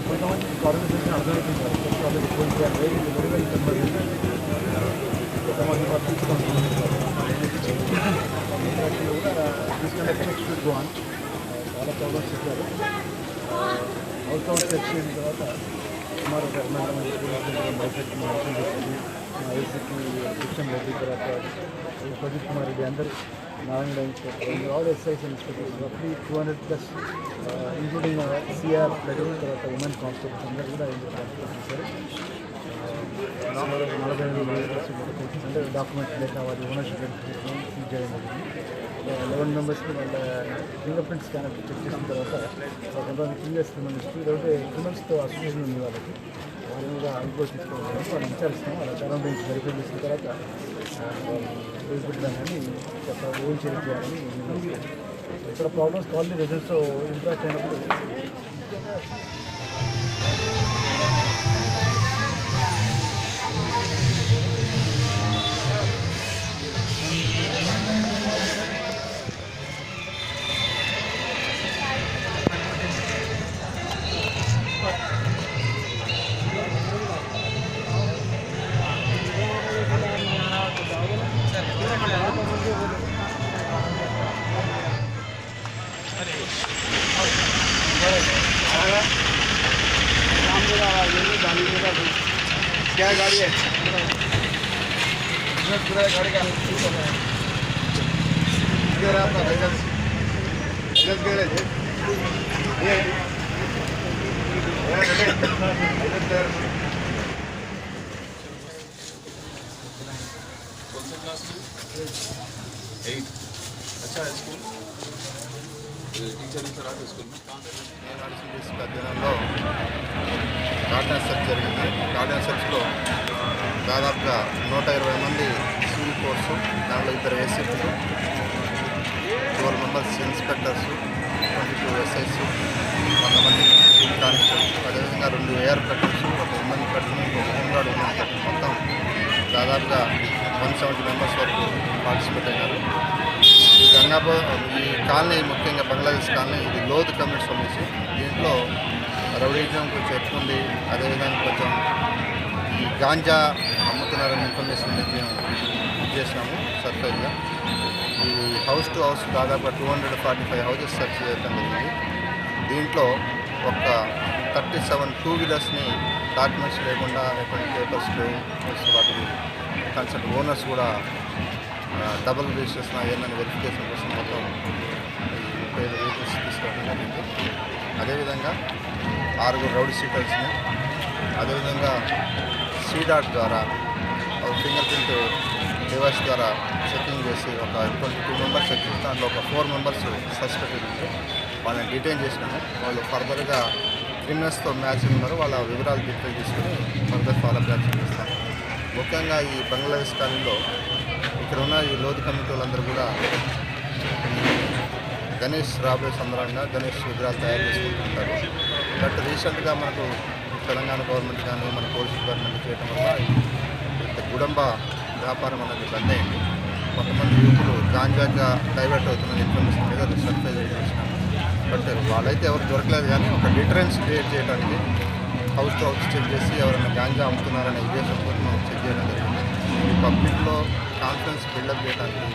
కొంతమంది ఆర్గనైజేషన్ అర్థమవుతుంది సార్ వాళ్ళకి ఫోన్ చేయాలి వెరీ వెరీ కన్వర్జెంట్ కొంతమంది తీసుకుంటున్నారు కూడా తీసుకునే గోన్ చాలా ప్రాబ్లమ్స్ చెప్పారు అవుట్ సెక్షన్ తర్వాత సుమారు ఒక 200 మంది బైసెక్ట్ ఐసీకి శిక్షణ రెడ్డి తర్వాత ప్రదీప్ కుమార్ రెడ్డి అందరూ నారాయణ ఆల్ ఎస్ఐస్ ఇన్స్పెక్టర్స్ రఫ్లీ 200+ ఇంక్లూడింగ్ సిఆర్ ప్లటూన్ తర్వాత ఉమెన్ కానిస్టేబుల్స్ అందరూ కూడా పార్టిసిపేట్ చేశారు. 45 అంటే డాక్యుమెంట్స్ డేటా వారి ఓనర్షిప్ సీజ్ చేయడం జరిగింది. 11 మెంబర్స్కి వాళ్ళ ఫింగర్ ప్రింట్ స్కానర్ చెక్ చేసిన తర్వాత కొంతమంది ప్రీవియస్ క్రిమినల్స్ ఇదొకటి క్రిమినల్స్తో అసోసియేషన్ ఉంది వాళ్ళకి వాళ్ళ మీద అనుకూల తీసుకోవాలి వాళ్ళు విచారిస్తాం వాళ్ళ సరౌండింగ్స్ వెరిఫై చేసిన తర్వాత వదిలిపెట్టడాన్ని ఓన్ చేయాలని ఇక్కడ ప్రాబ్లమ్స్ కాలనీ రెసిడెంట్స్తో ఇంట్రాక్ట్ అయినప్పుడు क्या गाड़ी है पूरा गाड़ी का इधर आपका गैरेज गैरेज है कौन सा क्लास में 8 अच्छा है स्कूल टीचर इधर आते स्कूल में అధ్యయనంలో గార్డెన్ సెర్చ్ జరిగింది. గార్డెన్ సెర్చ్లో దాదాపుగా 120 మంది సివిల్ ఫోర్సు, దాంట్లో 2 ఏసీపీలు, 12 మెంబర్స్ ఇన్స్పెక్టర్స్, 22 ఎస్ఐస్, 100 మంది సివిల్ కానిస్టేబుల్స్, అదేవిధంగా 2 ఏఆర్ ప్లటూన్స్, ఒక ఉమెన్ ప్లటూన్, ఒక హోంగార్డ్ ఉమెన్ ప్లటూన్, మొత్తం దాదాపుగా 170 మెంబర్స్ వరకు పార్టిసిపేట్ అయినారు. ఈ కాలనీ ముఖ్యంగా బంగ్లాదేశ్ కాలనీ ఇది లోతు కమ్యూనిటీ సమస్య. దీంట్లో రౌడీజం కొంచెం ఎక్కువ ఉంది. అదేవిధంగా కొంచెం ఈ గాంజా అమ్ముతున్నారని ఇన్ఫర్మేషన్ మేము చేసినాము సర్ప్రైజ్గా. ఈ హౌస్ టు హౌస్ దాదాపు 245 హౌసెస్ సెర్చ్ చేయడం జరిగింది. దీంట్లో ఒక 37 2 వీలర్స్ని డాక్యుమెంట్స్ లేకుండా ఎటువంటి పేపర్స్ వాటికి కన్సల్ట్ ఓనర్స్ కూడా డబుల్ రిజిస్ట్రేషన్ అయ్యిందని వెరిఫికేషన్ కోసం మొత్తం 35 వెహికల్స్ తీసుకోవడం జరిగింది. అదేవిధంగా 6 రౌడీ షీటర్స్ని, అదేవిధంగా సీడాట్ ద్వారా ఫింగర్ ప్రింట్ డివైస్ ద్వారా చెకింగ్ చేసి ఒక 22 మెంబర్స్ చెక్ చేసి దాంట్లో ఒక 4 మెంబర్స్ సస్పెక్టెడ్ ఉంటే వాళ్ళని డిటైన్ చేసినాము. వాళ్ళు ఫర్దర్గా క్రిమినల్స్తో మ్యాచింగ్ ఉన్నారు. వాళ్ళ వివరాలు డీటెయిల్ తీసుకుని ఫర్దర్ ఫాలోఅప్ యాక్షన్ చేస్తాం. ముఖ్యంగా ఈ బంగ్లాదేశ్ కాలంలో ఇక్కడ ఉన్న ఈ లోతు కమిటీ వాళ్ళందరూ కూడా గణేష్ రాబోయే సందర్భంగా గణేష్ విగ్రహాలు తయారు చేసుకుంటుంటారు. బట్ రీసెంట్గా మనకు తెలంగాణ గవర్నమెంట్ కానీ మన పోలీస్ డిపార్ట్మెంట్ చేయడం వల్ల గుడంబ వ్యాపారం అనేది బంద్ అయింది. కొంతమంది యువకులు గాంజాగా డైవర్ట్ అవుతున్న ఇన్ఫర్మేషన్ మీద సర్టిఫై చేసినాము. బట్ వాళ్ళైతే ఎవరు దొరకలేదు. కానీ ఒక డిటరెన్స్ క్రియేట్ చేయడానికి హౌస్ టు హౌస్ చెక్ చేసి ఎవరైనా గాంజా అమ్ముతున్నారనే ఉద్దేశంతో మనం చెక్ చేయడం జరిగింది. ఈ పబ్లిక్లో కాన్ఫిడెన్స్ బిల్డప్ చేయడానికి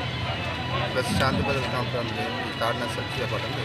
ప్లస్ శాంతి భద్రత కాన్ఫిడెన్స్ ఈ కార్డుని సెర్చ్ చేయబడింది.